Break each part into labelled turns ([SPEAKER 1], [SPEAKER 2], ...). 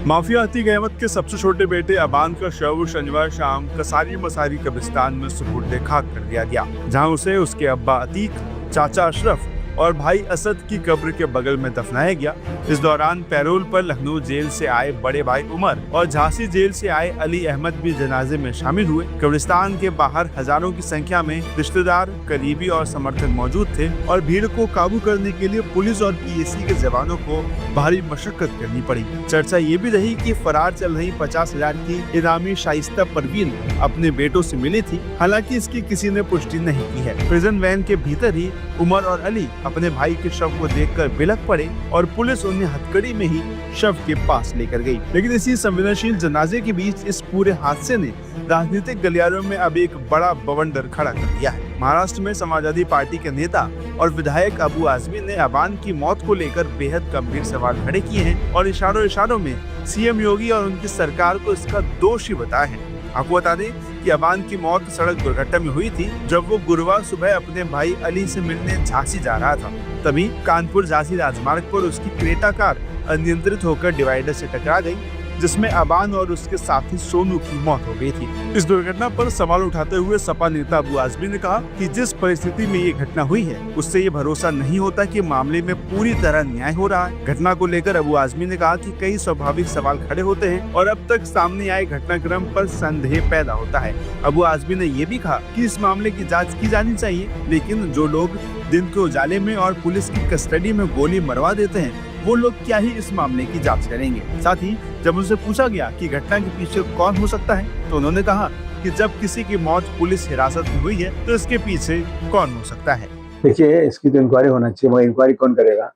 [SPEAKER 1] Mafia Atiq Ahmad के सबसे छोटे बेटे अबान का शव शनिवार शाम कसारी मसारी कब्रिस्तान में सुपुर्द खाक कर दिया गया, जहां उसे उसके अब्बा अतीक, चाचा अशरफ और भाई असद की कब्र के बगल में दफनाया गया। इस दौरान पैरोल पर लखनऊ जेल से आए बड़े भाई उमर और झांसी जेल से आए अली अहमद भी जनाजे में शामिल हुए। कब्रिस्तान के बाहर हजारों की संख्या में रिश्तेदार, करीबी और समर्थक मौजूद थे और भीड़ को काबू करने के लिए पुलिस और पीएसी के जवानों को भारी मशक्कत करनी पड़ी। चर्चा ये भी रही कि फरार चल रही 50,000 की इनामी शाइस्ता परवीन अपने बेटों से मिली थी, हालांकि इसकी किसी ने पुष्टि नहीं की है। प्रिजन वैन के भीतर ही उमर और अली अपने भाई के शव को देखकर बिलख पड़े और पुलिस उन्हें हथकड़ी में ही शव के पास लेकर गई। लेकिन इसी संवेदनशील जनाजे के बीच इस पूरे हादसे ने राजनीतिक गलियारों में अब एक बड़ा बवंडर खड़ा कर दिया है। महाराष्ट्र में समाजवादी पार्टी के नेता और विधायक अबू आजमी ने अबान की मौत को लेकर बेहद गंभीर सवाल खड़े किए हैं और इशारों में सीएम योगी और उनकी सरकार को इसका दोषी बताया है। आपको बता दें कि अबान की मौत सड़क दुर्घटना में हुई थी, जब वो गुरुवार सुबह अपने भाई अली से मिलने झांसी जा रहा था। तभी कानपुर झांसी राजमार्ग पर उसकी क्रेटा कार अनियंत्रित होकर डिवाइडर से टकरा गई, जिसमें अबान और उसके साथी सोनू की मौत हो गई थी। इस दुर्घटना पर सवाल उठाते हुए सपा नेता अबू आजमी ने कहा कि जिस परिस्थिति में ये घटना हुई है, उससे ये भरोसा नहीं होता कि मामले में पूरी तरह न्याय हो रहा है। घटना को लेकर अबू आजमी ने कहा कि कई स्वाभाविक सवाल खड़े होते हैं और अब तक सामने आए घटनाक्रम पर संदेह पैदा होता है। अबू आजमी ने ये भी कहा कि इस मामले की जाँच की जानी चाहिए, लेकिन जो लोग दिन के उजाले में और पुलिस की कस्टडी में गोली मरवा देते हैं, वो लोग क्या ही इस मामले की जांच करेंगे। साथ ही जब उनसे पूछा गया कि घटना के पीछे कौन हो सकता है, तो उन्होंने कहा कि जब किसी की मौत पुलिस हिरासत में हुई है, तो इसके पीछे कौन हो सकता है।
[SPEAKER 2] देखिए, इसकी तो इंक्वायरी होना चाहिए, मगर इंक्वायरी कौन करेगा?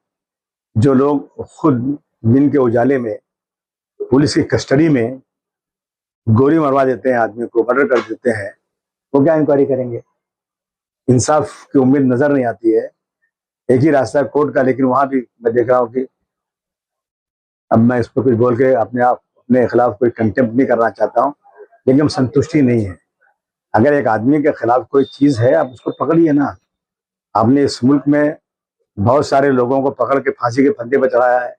[SPEAKER 2] जो लोग खुद दिन के उजाले में पुलिस की कस्टडी में गोली मरवा देते हैं, आदमी को मर्डर कर देते हैं, वो क्या इंक्वायरी करेंगे? इंसाफ की उम्मीद नजर नहीं आती है। एक ही रास्ता है कोर्ट का, लेकिन वहां भी मैं देख रहा हूँ कि अब मैं इस पर कुछ बोल के अपने खिलाफ कोई कंटेम्प्ट नहीं करना चाहता हूँ, लेकिन संतुष्टि नहीं है। अगर एक आदमी के खिलाफ कोई चीज है, आप उसको पकड़िए ना। आपने इस मुल्क में बहुत सारे लोगों को पकड़ के फांसी के फंदे पर चढ़ाया है।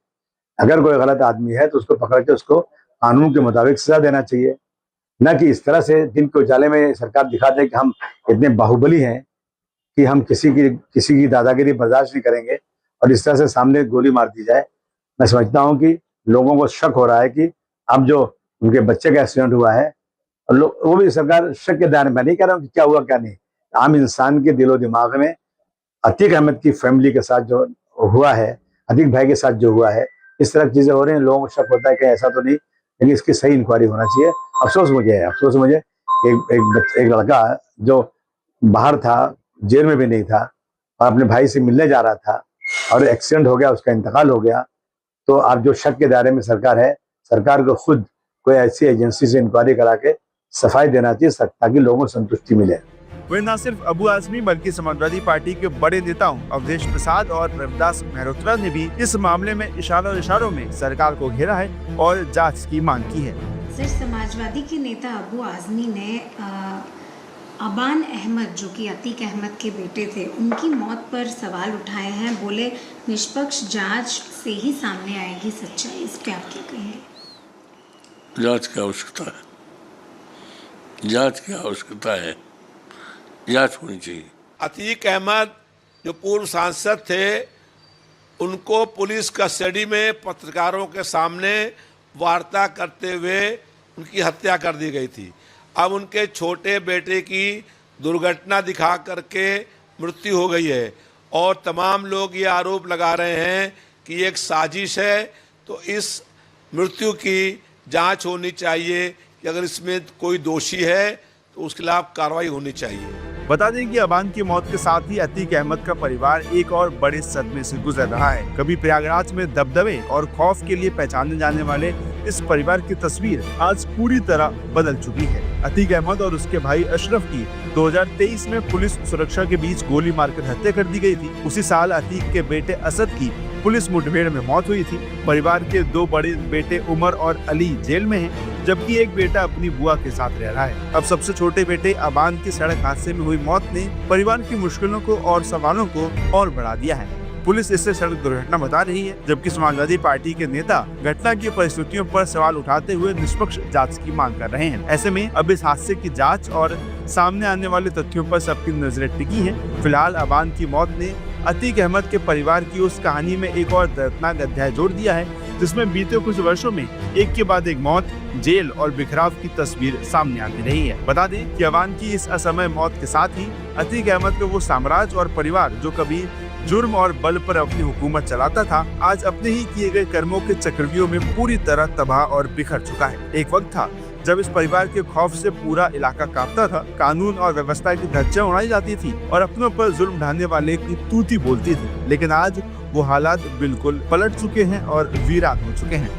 [SPEAKER 2] अगर कोई गलत आदमी है तो उसको पकड़ के उसको कानून के मुताबिक सजा देना चाहिए, न कि इस तरह से दिन के उजाले में सरकार दिखा दे कि हम इतने बाहुबली हैं कि हम किसी की दादागिरी बर्दाश्त नहीं करेंगे और इस तरह से सामने गोली मार दी जाए। मैं समझता हूं कि लोगों को शक हो रहा है कि अब जो उनके बच्चे का एक्सीडेंट हुआ है, और वो भी सरकार शक के दायरे में, नहीं कह रहा हूँ कि क्या हुआ क्या नहीं। आम इंसान के दिलो दिमाग में अतीक अहमद की फैमिली के साथ जो हुआ है, अतीक भाई के साथ जो हुआ है, इस तरह की चीजें हो रही हैं। लोगों को शक होता है कि ऐसा तो नहीं, लेकिन इसकी सही इंक्वायरी होना चाहिए। अफसोस मुझे एक लड़का जो बाहर था, जेल में भी नहीं था, और अपने भाई से मिलने जा रहा था और एक्सीडेंट हो गया, उसका इंतकाल हो गया। तो आप जो शक के दायरे में सरकार है, सरकार को खुद कोई ऐसी एजेंसी से इंक्वायरी करा के सफाई देना चाहिए, ताकि लोगों को संतुष्टि मिले।
[SPEAKER 1] वह न सिर्फ अबू आजमी बल्कि समाजवादी पार्टी के बड़े नेताओं अवधेश प्रसाद और रविदास मेहरोत्रा ने भी इस मामले में इशारों में सरकार को घेरा है और जांच की मांग की है।
[SPEAKER 3] सर, समाजवादी के नेता अबू आजमी ने अबान अहमद, जो कि अतीक अहमद के बेटे थे, उनकी मौत पर सवाल उठाए हैं। बोले निष्पक्ष जांच से ही सामने आएगी सच्चाई। इस पे आप क्या कहेंगे?
[SPEAKER 4] जांच की आवश्यकता है, जांच की आवश्यकता है, जांच होनी चाहिए।
[SPEAKER 5] अतीक अहमद जो पूर्व सांसद थे, उनको पुलिस कस्टडी में पत्रकारों के सामने वार्ता करते हुए उनकी हत्या कर दी गई थी। अब उनके छोटे बेटे की दुर्घटना दिखा करके मृत्यु हो गई है और तमाम लोग ये आरोप लगा रहे हैं कि ये एक साजिश है। तो इस मृत्यु की जांच होनी चाहिए कि अगर इसमें कोई दोषी है तो उसके खिलाफ कार्रवाई होनी चाहिए।
[SPEAKER 1] बता दें कि अबान की मौत के साथ ही अतीक अहमद का परिवार एक और बड़े सदमे से गुजर रहा है। कभी प्रयागराज में दबदबे और खौफ के लिए पहचाने जाने वाले इस परिवार की तस्वीर आज पूरी तरह बदल चुकी है। अतीक अहमद और उसके भाई अशरफ की 2023 में पुलिस सुरक्षा के बीच गोली मारकर हत्या कर दी गई थी। उसी साल अतीक के बेटे असद की पुलिस मुठभेड़ में मौत हुई थी। परिवार के दो बड़े बेटे उमर और अली जेल में हैं, जबकि एक बेटा अपनी बुआ के साथ रह रहा है। अब सबसे छोटे बेटे अबान की सड़क हादसे में हुई मौत ने परिवार की मुश्किलों को और सवालों को और बढ़ा दिया है। पुलिस इसे सड़क दुर्घटना बता रही है, जबकि समाजवादी पार्टी के नेता घटना की परिस्थितियों पर सवाल उठाते हुए निष्पक्ष जांच की मांग कर रहे हैं। ऐसे में अब इस हादसे की जांच और सामने आने वाले तथ्यों पर सबकी नजरें टिकी हैं। फिलहाल अबान की मौत ने अतीक अहमद के परिवार की उस कहानी में एक और दर्दनाक अध्याय जोड़ दिया है, जिसमें बीते कुछ वर्षों में एक के बाद एक मौत, जेल और बिखराव की तस्वीर सामने आती रही है। बता दें कि अबान की इस असमय मौत के साथ ही अतीक अहमद का वो साम्राज्य और परिवार जो कभी जुर्म और बल पर अपनी हुकूमत चलाता था, आज अपने ही किए गए कर्मों के चक्रव्यूह में पूरी तरह तबाह और बिखर चुका है। एक वक्त था जब इस परिवार के खौफ से पूरा इलाका कांपता था, कानून और व्यवस्था की धज्जियां उड़ाई जाती थी और अपनों पर जुल्म ढाने वाले की तूती बोलती थी। लेकिन आज वो हालात बिल्कुल पलट चुके हैं और वीरान हो चुके हैं।